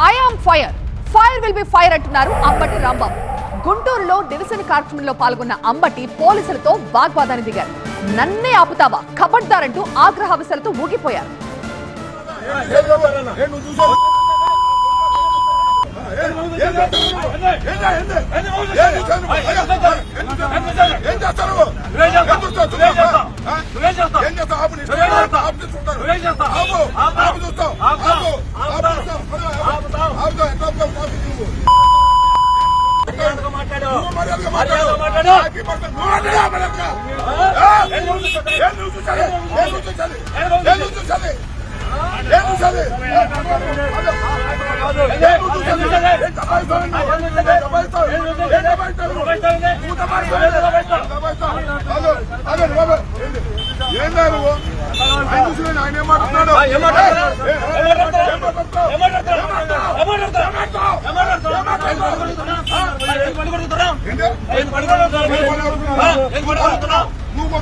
I am fire, fire will be fire అంటున్నారు అంబటి రాంబాబు. గుంటూరులో division కార్యక్రమంలో పాల్గొన్న అంబటి పోలీసులతో వాగ్వాదానికి దిగారు. నన్నే ఆపుతావా, ఖబర్దారంటూ ఆగ్రహావిసలతో ఊగిపోయారు. నువ్వు